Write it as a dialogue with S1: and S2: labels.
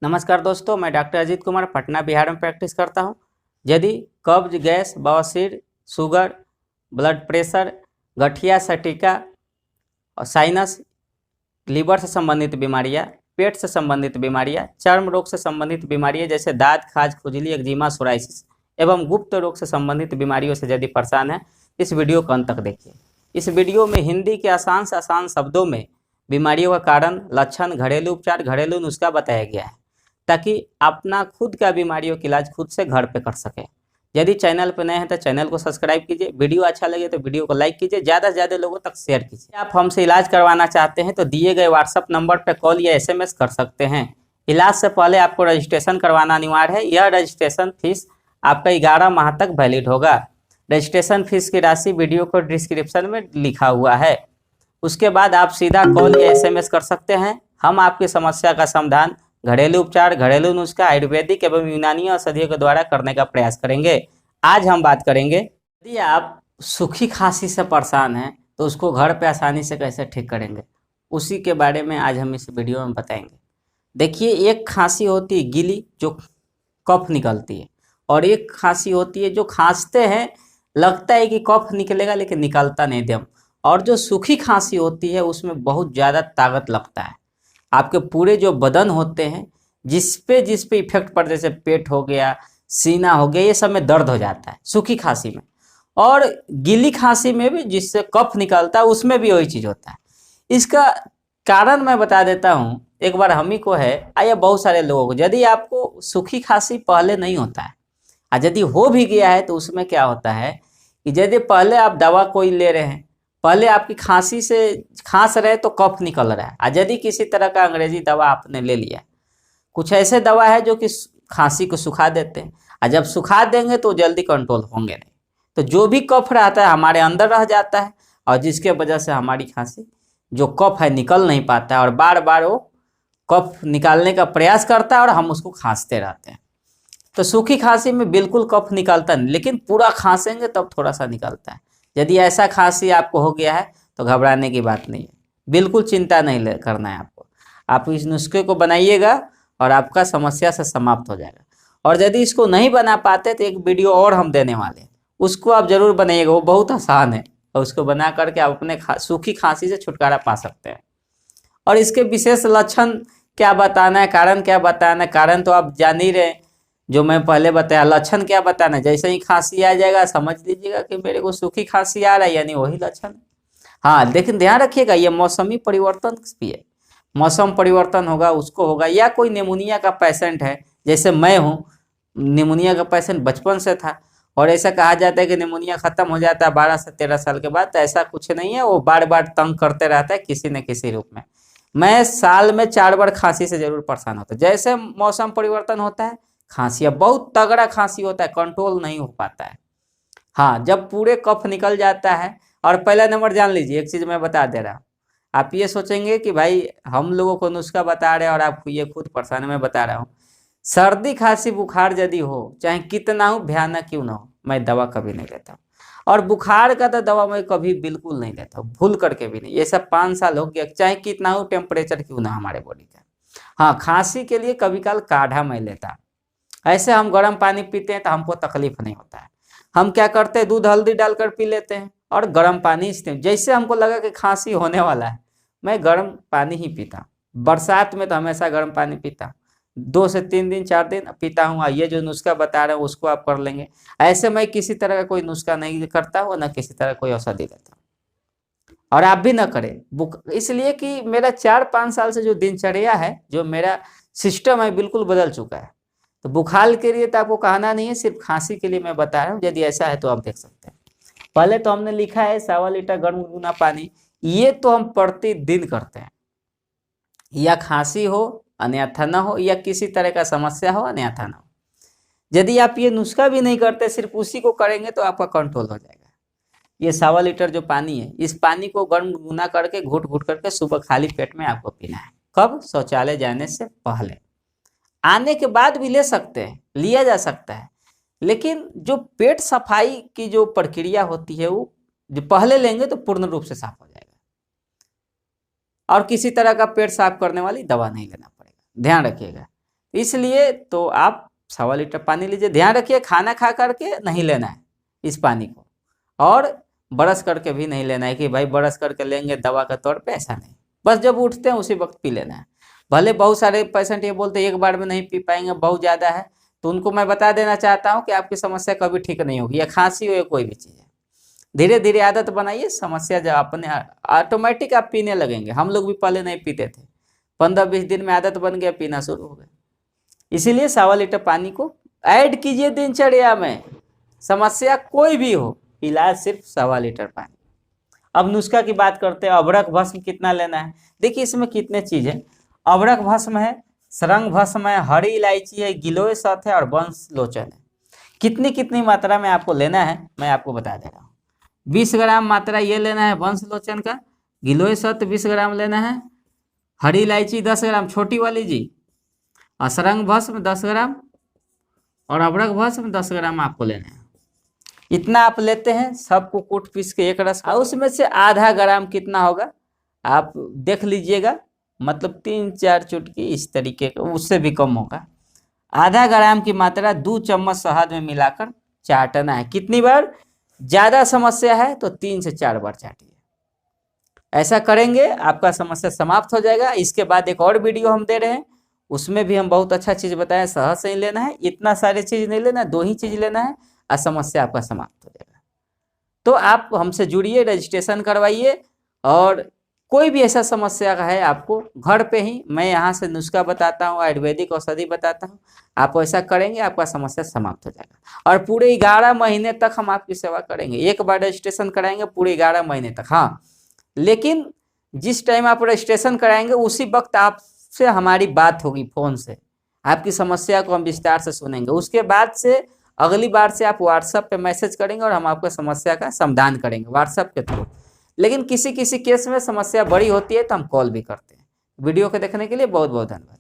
S1: नमस्कार दोस्तों, मैं डॉक्टर अजीत कुमार पटना बिहार में प्रैक्टिस करता हूं। यदि कब्ज, गैस, बवासीर, शुगर, ब्लड प्रेशर, गठिया, सटिका और साइनस, लीवर से संबंधित बीमारियां, पेट से संबंधित बीमारियां, चर्म रोग से संबंधित बीमारियां जैसे दाद, खाज, खुजली, एक्जिमा, सोराइसिस एवं गुप्त रोग से संबंधित बीमारियों से यदि परेशान है, इस वीडियो को अंत तक देखिए। इस वीडियो में हिंदी के आसान से आसान शब्दों में बीमारियों का कारण, लक्षण, घरेलू उपचार, घरेलू नुस्खा बताया गया है ताकि अपना खुद का बीमारियों का इलाज खुद से घर पे कर सके। यदि चैनल पर नए हैं तो चैनल को सब्सक्राइब कीजिए, वीडियो अच्छा लगे तो वीडियो को लाइक कीजिए, ज़्यादा से ज़्यादा लोगों तक शेयर कीजिए। आप हमसे इलाज करवाना चाहते हैं तो दिए गए व्हाट्सएप नंबर पर कॉल या SMS कर सकते हैं। इलाज से पहले आपको रजिस्ट्रेशन करवाना अनिवार्य है। यह रजिस्ट्रेशन फीस आपका 11 माह तक वैलिड होगा। रजिस्ट्रेशन फीस की राशि वीडियो को डिस्क्रिप्शन में लिखा हुआ है। उसके बाद आप सीधा कॉल या SMS कर सकते हैं। हम आपकी समस्या का समाधान घरेलू उपचार, घरेलू नुस्खा, आयुर्वेदिक एवं यूनानी औषधियों के द्वारा करने का प्रयास करेंगे। आज हम बात करेंगे, यदि आप सूखी खांसी से परेशान हैं तो उसको घर पे आसानी से कैसे ठीक करेंगे, उसी के बारे में आज हम इस वीडियो में बताएंगे। देखिए, एक खांसी होती है गीली जो कफ निकलती है, और एक खांसी होती है जो खांसते हैं लगता है कि कफ निकलेगा लेकिन निकलता नहीं दम। और जो सूखी खांसी होती है उसमें बहुत ज़्यादा ताकत लगता है। आपके पूरे जो बदन होते हैं जिस पे इफेक्ट पड़ता है, जैसे पेट हो गया, सीना हो गया, ये सब में दर्द हो जाता है सूखी खांसी में। और गीली खांसी में भी जिससे कफ निकलता है उसमें भी वही चीज़ होता है। इसका कारण मैं बता देता हूँ। एक बार हम ही को है या बहुत सारे लोगों को, यदि आपको सूखी खांसी पहले नहीं होता है और यदि हो भी गया है तो उसमें क्या होता है कि यदि पहले आप दवा कोई ले रहे हैं, पहले आपकी खांसी से खांस रहे तो कफ निकल रहा है, और यदि किसी तरह का अंग्रेजी दवा आपने ले लिया, कुछ ऐसे दवा है जो कि खांसी को सुखा देते हैं, और जब सुखा देंगे तो जल्दी कंट्रोल होंगे नहीं, तो जो भी कफ रहता है हमारे अंदर रह जाता है, और जिसके वजह से हमारी खांसी जो कफ है निकल नहीं पाता है, और बार बार वो कफ निकालने का प्रयास करता है और हम उसको खांसते रहते हैं। तो सूखी खांसी में बिल्कुल कफ निकलता नहीं, लेकिन पूरा खांसेंगे तब थोड़ा सा निकलता है। यदि ऐसा खांसी आपको हो गया है तो घबराने की बात नहीं है, बिल्कुल चिंता नहीं करना है आपको। आप इस नुस्खे को बनाइएगा और आपका समस्या से समाप्त हो जाएगा। और यदि इसको नहीं बना पाते तो एक वीडियो और हम देने वाले हैं, उसको आप जरूर बनाइएगा, वो बहुत आसान है, और उसको बना करके आप अपने सूखी खांसी से छुटकारा पा सकते हैं। और इसके विशेष लक्षण क्या बताना है, कारण क्या बताना है, कारण तो आप जान ही रहे जो मैं पहले बताया। लक्षण क्या बताना है, जैसे ही खांसी आ जाएगा समझ लीजिएगा कि मेरे को सूखी खांसी आ रहा है, यानी वही लक्षण है। हाँ, लेकिन ध्यान रखिएगा ये मौसमी परिवर्तन भी है। मौसम परिवर्तन होगा उसको होगा, या कोई निमोनिया का पेशेंट है, जैसे मैं हूँ, निमोनिया का पेशेंट बचपन से था, और ऐसा कहा जाता है कि निमोनिया खत्म हो जाता है 12 से 13 साल के बाद, तो ऐसा कुछ नहीं है। वो बार बार तंग करते रहता है किसी न किसी रूप में। मैं साल में 4 बार खांसी से जरूर परेशान होता है। जैसे मौसम परिवर्तन होता है, खांसी अब बहुत तगड़ा खांसी होता है, कंट्रोल नहीं हो पाता है। हाँ, जब पूरे कफ निकल जाता है। और पहला नंबर जान लीजिए, एक चीज़ मैं बता दे रहा हूँ, आप ये सोचेंगे कि भाई हम लोगों को नुस्खा बता रहे हैं और आप ये खुद परेशान, मैं बता रहा हूँ। सर्दी, खांसी, बुखार यदि हो, चाहे कितना हो, भयानक क्यों ना हो, मैं दवा कभी नहीं लेता हूँ। और बुखार का तो दवा मैं कभी बिल्कुल नहीं लेता हूँ, भूल करके भी नहीं। ये सब 5 साल हो गया, चाहे कितना हो टेम्परेचर क्यों ना हमारे बॉडी का। हाँ, खांसी के लिए कभी काल काढ़ा मैं लेता। ऐसे हम गर्म पानी पीते हैं तो हमको तकलीफ नहीं होता है। हम क्या करते हैं, दूध हल्दी डालकर पी लेते हैं और गर्म पानी इस्तेमाल। जैसे हमको लगा कि खांसी होने वाला है, मैं गर्म पानी ही पीता। बरसात में तो हमेशा गर्म पानी पीता, 2 से 3 दिन 4 दिन पीता हूँ। ये जो नुस्खा बता रहे हैं उसको आप कर लेंगे। ऐसे मैं किसी तरह का कोई नुस्खा नहीं करता हूँ, ना किसी तरह कोई औषधि लेता हूँ, और आप भी ना करें। इसलिए कि मेरा 4-5 साल से जो दिनचर्या है, जो मेरा सिस्टम है, बिल्कुल बदल चुका है। तो बुखार के लिए तो आपको कहना नहीं है, सिर्फ खांसी के लिए मैं बता रहा हूँ। यदि ऐसा है तो आप देख सकते हैं। पहले तो हमने लिखा है 1.25 लीटर गर्म गुनगुना पानी, ये तो हम प्रतिदिन करते हैं, या खांसी हो अन्यथा ना हो, या किसी तरह का समस्या हो अन्यथा ना हो। यदि आप ये नुस्खा भी नहीं करते, सिर्फ उसी को करेंगे तो आपका कंट्रोल हो जाएगा। ये 1.25 लीटर जो पानी है, इस पानी को गर्म गुनगुना करके घूट घूट करके सुबह खाली पेट में आपको पीना है। कब? शौचालय जाने से पहले। आने के बाद भी ले सकते हैं, लिया जा सकता है, लेकिन जो पेट सफाई की जो प्रक्रिया होती है वो जो पहले लेंगे तो पूर्ण रूप से साफ हो जाएगा, और किसी तरह का पेट साफ करने वाली दवा नहीं लेना पड़ेगा। ध्यान रखिएगा। इसलिए तो आप 1.25 लीटर पानी लीजिए। ध्यान रखिए खाना खा करके नहीं लेना है इस पानी को, और ब्रश करके भी नहीं लेना है कि भाई ब्रश करके लेंगे दवा के तौर पे, ऐसा नहीं। बस जब उठते हैं उसी वक्त पी लेना है। भले बहुत सारे पेशेंट ये बोलते हैं एक बार में नहीं पी पाएंगे, बहुत ज़्यादा है, तो उनको मैं बता देना चाहता हूँ कि आपकी समस्या कभी ठीक नहीं होगी, या खांसी हो या कोई भी चीज़ है। धीरे धीरे आदत बनाइए, समस्या जब अपने ऑटोमेटिक आप पीने लगेंगे। हम लोग भी पहले नहीं पीते थे, 15-20 दिन में आदत बन गया, पीना शुरू हो गया। इसीलिए 1.25 लीटर पानी को ऐड कीजिए दिनचर्या में। समस्या कोई भी हो, इलाज सिर्फ 1.25 लीटर पानी। अब नुस्खा की बात करते हैं। अभ्रक भस्म कितना लेना है? देखिए इसमें कितने चीज़ें। अभ्रक भस्म है, सरंग भस्म है, हरी इलायची है, गिलोय शहद है और वंश लोचन है। कितनी कितनी मात्रा में आपको लेना है मैं आपको बता दे रहा हूँ। 20 ग्राम मात्रा ये लेना है वंश लोचन का, गिलोय शहद 20 ग्राम लेना है, हरी इलायची 10 ग्राम छोटी वाली जी, असरंग भस्म 10 ग्राम और अभ्रक भस्म 10 ग्राम आपको लेना है। इतना आप लेते हैं, सबको कूट पीस के एक रस, और उसमें से आधा ग्राम कितना होगा आप देख लीजिएगा, मतलब 3-4 चुटकी इस तरीके का, उससे भी कम होगा। आधा ग्राम की मात्रा 2 चम्मच शहद में मिलाकर चाटना है। कितनी बार? ज़्यादा समस्या है तो 3 से 4 बार चाटिए। ऐसा करेंगे आपका समस्या समाप्त हो जाएगा। इसके बाद एक और वीडियो हम दे रहे हैं, उसमें भी हम बहुत अच्छा चीज़ बताएं। शहद से ही लेना है, इतना सारी चीज़ नहीं लेना, 2 ही चीज़ लेना है और समस्या आपका समाप्त हो जाएगा। तो आप हमसे जुड़िए, रजिस्ट्रेशन करवाइए, और कोई भी ऐसा समस्या का है आपको घर पे ही मैं यहाँ से नुस्खा बताता हूँ, आयुर्वेदिक औषधि बताता हूँ। आप ऐसा करेंगे आपका समस्या समाप्त हो जाएगा। और पूरे 11 महीने तक हम आपकी सेवा करेंगे। एक बार रजिस्ट्रेशन कराएंगे पूरे 11 महीने तक। हाँ, लेकिन जिस टाइम आप रजिस्ट्रेशन कराएंगे उसी वक्त आपसे हमारी बात होगी फ़ोन से, आपकी समस्या को हम विस्तार से सुनेंगे। उसके बाद से अगली बार से आप व्हाट्सएप पे मैसेज करेंगे और हम आपको समस्या का समाधान करेंगे व्हाट्सएप के थ्रू। लेकिन किसी किसी केस में समस्या बड़ी होती है तो हम कॉल भी करते हैं। वीडियो को देखने के लिए बहुत बहुत धन्यवाद।